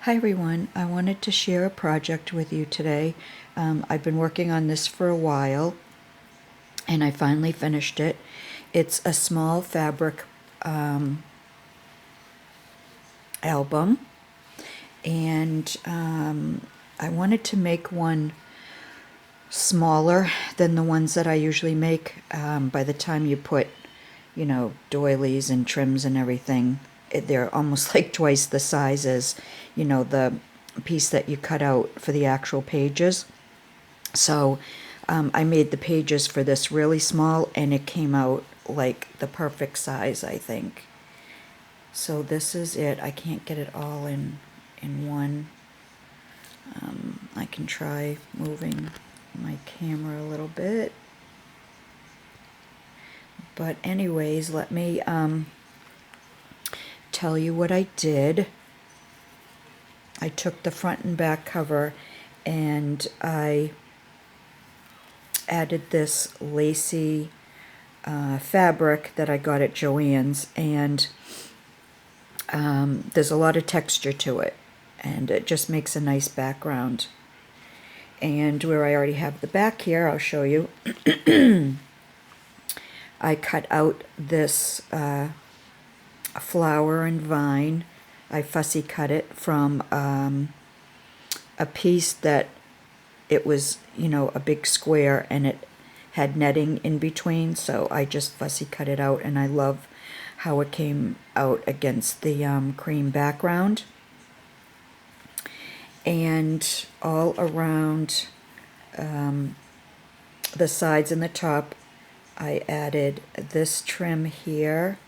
Hi everyone, I wanted to share a project with you today. I've been working on this for a while and I finally finished it. It's a small fabric album, and I wanted to make one smaller than the ones that I usually make. By the time you put, doilies and trims and everything, they're almost like twice the size as, the piece that you cut out for the actual pages. So I made the pages for this really small, and it came out like the perfect size, I think. So this is it. I can't get it all in one. I can try moving my camera a little bit. But anyways, let me tell you what I did. I took the front and back cover and I added this lacy fabric that I got at Joann's, and there's a lot of texture to it, and it just makes a nice background. And where I already have the back here, I'll show you. I cut out this flower and vine. I fussy cut it from a piece that it was, a big square, and it had netting in between, so I just fussy cut it out, and I love how it came out against the cream background. And all around the sides and the top, I added this trim here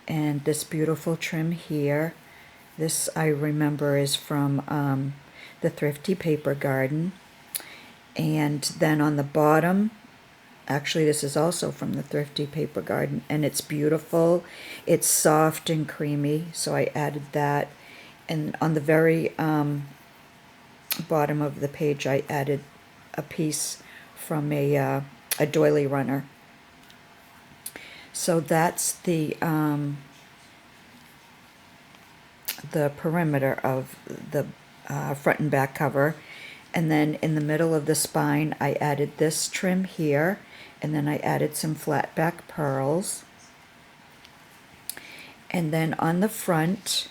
and this beautiful trim here. This, I remember, is from the Thrifty Paper Garden. And then on the bottom, actually this is also from the Thrifty Paper Garden, and it's beautiful. It's soft and creamy, so I added that. And on the very bottom of the page, I added a piece from a doily runner. So that's the perimeter of the front and back cover. And then in the middle of the spine, I added this trim here, and then I added some flat back pearls. And then on the front,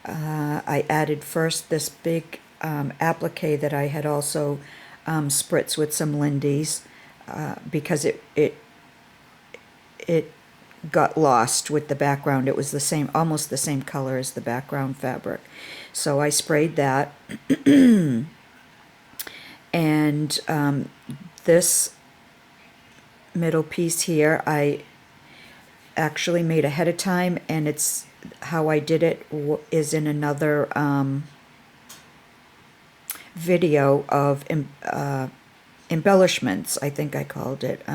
I added first this big applique that I had also spritzed with some Lindy's because it got lost with the background. It was the same, almost the same color as the background fabric. So I sprayed that. And this middle piece here, I actually made ahead of time, and it's how I did it is in another video of embellishments, I think I called it,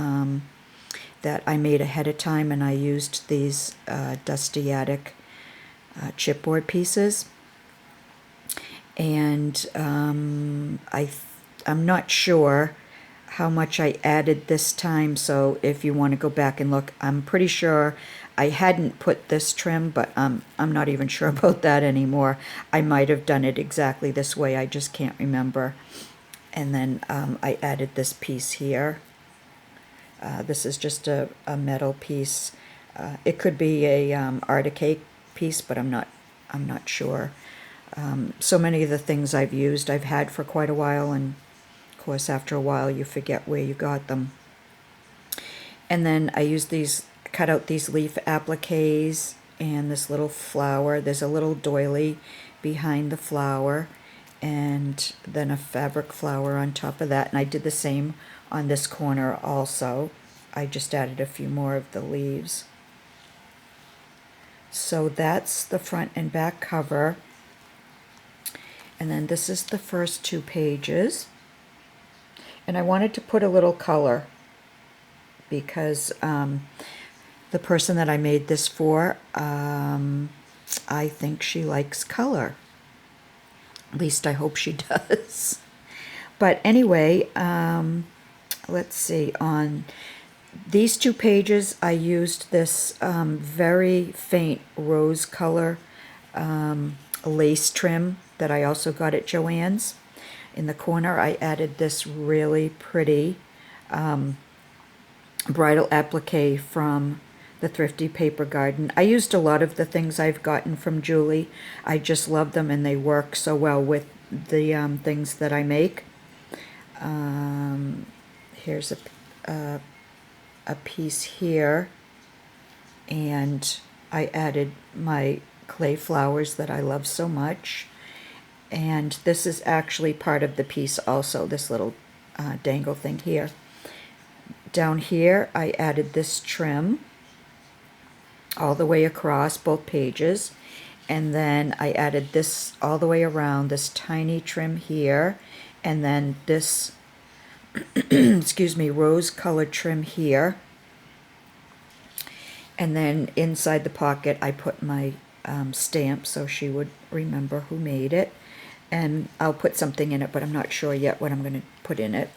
that I made ahead of time, and I used these Dusty Attic chipboard pieces. And I'm not sure how much I added this time, so if you want to go back and look, I'm pretty sure I hadn't put this trim, but I'm not even sure about that anymore. I might have done it exactly this way, I just can't remember. And then I added this piece here. This is just a metal piece. It could be a articake piece, but I'm not sure. So many of the things I've used, I've had for quite a while, and of course after a while you forget where you got them. And then I used these, cut out these leaf appliques and this little flower. There's a little doily behind the flower, and then a fabric flower on top of that. And I did the same on this corner also. I just added a few more of the leaves. So that's the front and back cover. And then this is the first two pages. And I wanted to put a little color because the person that I made this for, I think she likes color. At least I hope she does. But anyway, let's see. On these two pages, I used this very faint rose color lace trim that I also got at Joann's. In the corner, I added this really pretty bridal applique from the Thrifty Paper Garden. I used a lot of the things I've gotten from Julie. I just love them, and they work so well with the things that I make. Here's a piece here, and I added my clay flowers that I love so much. And this is actually part of the piece also, this little dangle thing here. Down here, I added this trim all the way across both pages. And then I added this all the way around, this tiny trim here. And then this, excuse me, rose-colored trim here. And then inside the pocket, I put my stamp so she would remember who made it. And I'll put something in it, but I'm not sure yet what I'm going to put in it.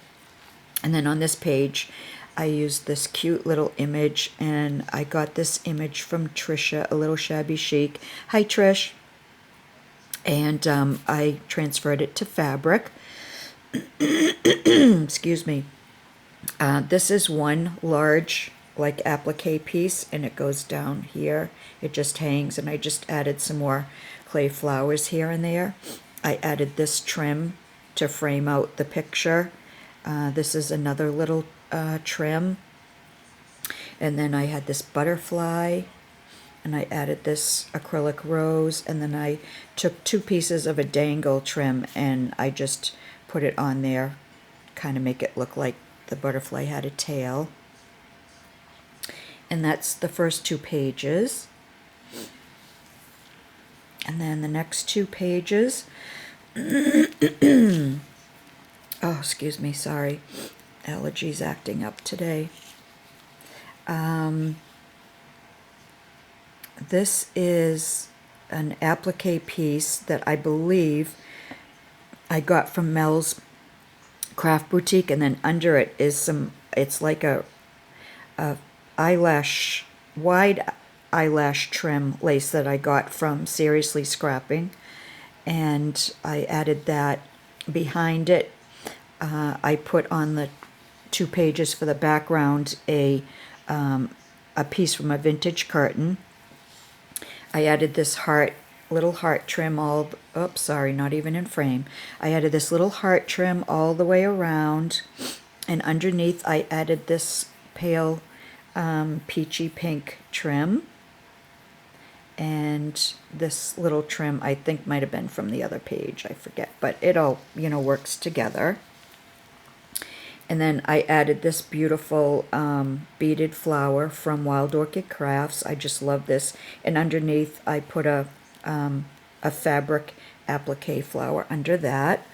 And then on this page, I used this cute little image, and I got this image from Trisha, a little Shabby Chic. Hi, Trish. And I transferred it to fabric. Excuse me. This is one large, like, applique piece, and it goes down here. It just hangs, and I just added some more clay flowers here and there. I added this trim to frame out the picture. This is another little trim. And then I had this butterfly, and I added this acrylic rose, and then I took 2 pieces of a dangle trim and I just put it on there, kind of make it look like the butterfly had a tail. And that's the first 2 pages. And then the next 2 pages, oh, excuse me, sorry, allergies acting up today. This is an applique piece that I believe I got from Mel's Craft Boutique, and then under it is some, it's like a eyelash, wide eyelash trim lace that I got from Seriously Scrapping, and I added that behind it. I put on the 2 pages for the background a piece from a vintage curtain. I added this little heart trim oops, sorry, not even in frame. I added this little heart trim all the way around, and underneath I added this pale peachy pink trim. And this little trim, I think, might have been from the other page, I forget, but it all, works together. And then I added this beautiful beaded flower from Wild Orchid Crafts. I just love this. And underneath, I put a fabric applique flower under that.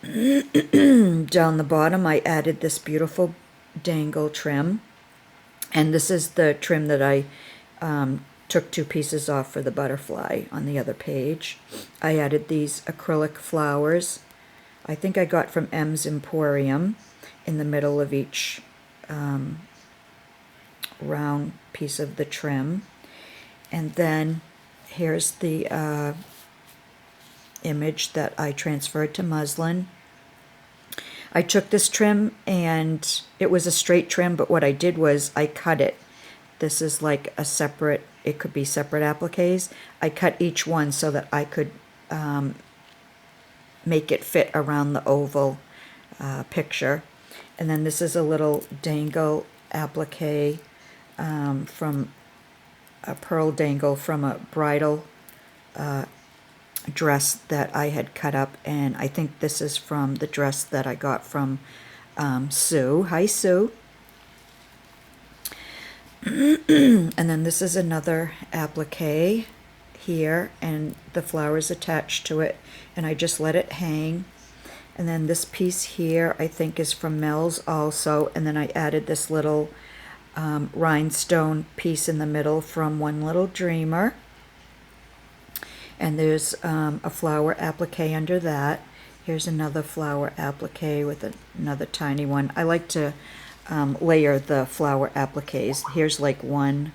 Down the bottom, I added this beautiful dangle trim. And this is the trim that I took 2 pieces off for the butterfly on the other page. I added these acrylic flowers. I think I got from M's Emporium in the middle of each round piece of the trim. And then here's the image that I transferred to muslin. I took this trim, and it was a straight trim, but what I did was I cut it. This is like a separate, it could be separate appliques. I cut each one so that I could make it fit around the oval picture. And then this is a little dangle applique from a pearl dangle from a bridal dress that I had cut up, and I think this is from the dress that I got from Sue. Hi, Sue. And then this is another applique here, and the flowers attached to it, and I just let it hang. And then this piece here I think is from Mel's also, and then I added this little rhinestone piece in the middle from One Little Dreamer. And there's a flower applique under that. Here's another flower applique with another tiny one. I like to layer the flower appliques. Here's like one.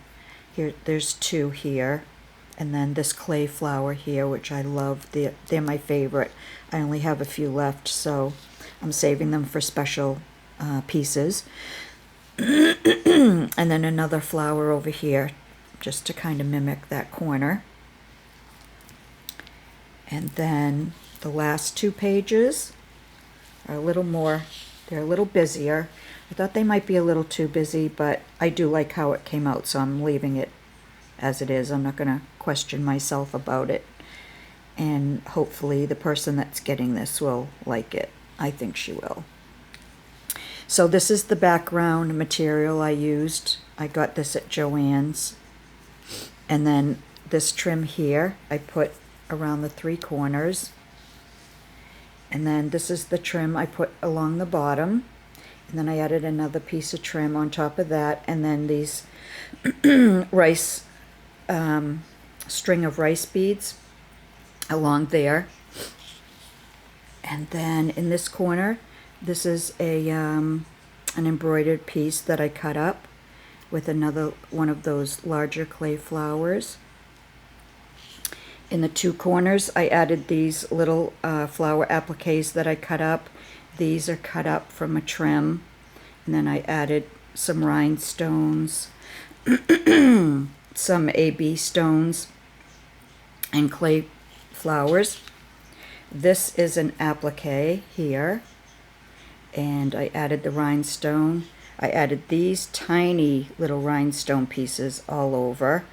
There's 2 here. And then this clay flower here, which I love. They're my favorite. I only have a few left, so I'm saving them for special pieces. And then another flower over here, just to kind of mimic that corner. And then the last 2 pages are a little more, they're a little busier. I thought they might be a little too busy, but I do like how it came out, so I'm leaving it as it is. I'm not going to question myself about it. And hopefully the person that's getting this will like it. I think she will. So this is the background material I used. I got this at Joann's. And then this trim here, I put around the 3 corners. And then this is the trim I put along the bottom. And then I added another piece of trim on top of that. And then these rice, string of rice beads along there. And then in this corner, this is a an embroidered piece that I cut up with another one of those larger clay flowers. In the 2 corners, I added these little flower appliques that I cut up. These are cut up from a trim. And then I added some rhinestones, some AB stones, and clay flowers. This is an applique here. And I added the rhinestone. I added these tiny little rhinestone pieces all over.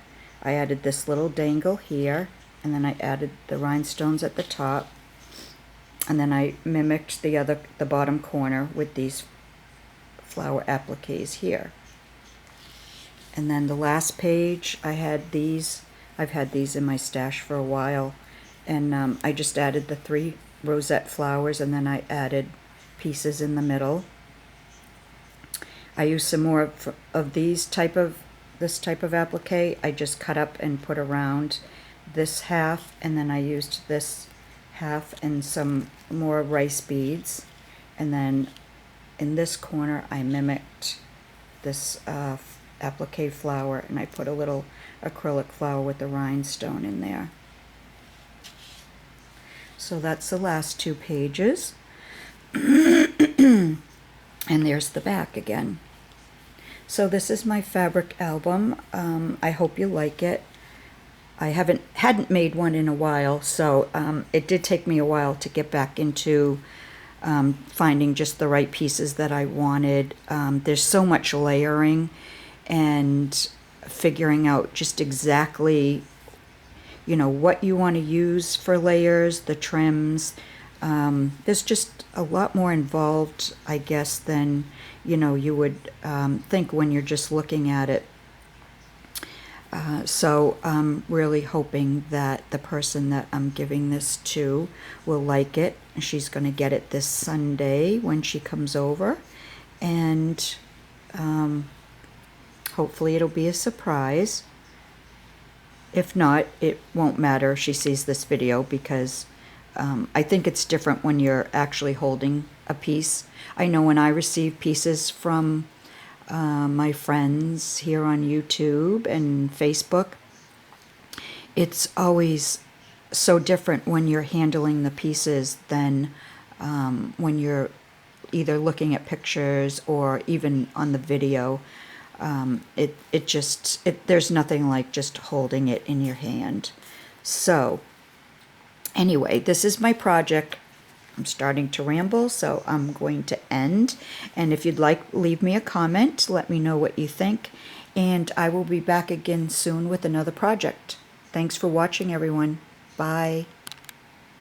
I added this little dangle here. And then I added the rhinestones at the top. And then I mimicked the bottom corner with these flower appliques here. And then the last page, I had these. I've had these in my stash for a while. And I just added the 3 rosette flowers, and then I added pieces in the middle. I used some more of this type of applique. I just cut up and put around this half, and then I used this half and some more rice beads. And then in this corner I mimicked this applique flower, and I put a little acrylic flower with the rhinestone in there. So that's the last 2 pages. And there's the back again. So this is my fabric album. I hope you like it. I hadn't made one in a while, so it did take me a while to get back into finding just the right pieces that I wanted. There's so much layering and figuring out just exactly, what you want to use for layers, the trims. There's just a lot more involved, I guess, than you would think when you're just looking at it. So I'm really hoping that the person that I'm giving this to will like it. She's going to get it this Sunday when she comes over, and hopefully it'll be a surprise. If not, it won't matter if she sees this video, because I think it's different when you're actually holding a piece. I know when I receive pieces from my friends here on YouTube and Facebook, it's always so different when you're handling the pieces than when you're either looking at pictures or even on the video. There's nothing like just holding it in your hand. So anyway, this is my project. I'm starting to ramble, so I'm going to end. And if you'd like, leave me a comment. Let me know what you think. And I will be back again soon with another project. Thanks for watching, everyone. Bye.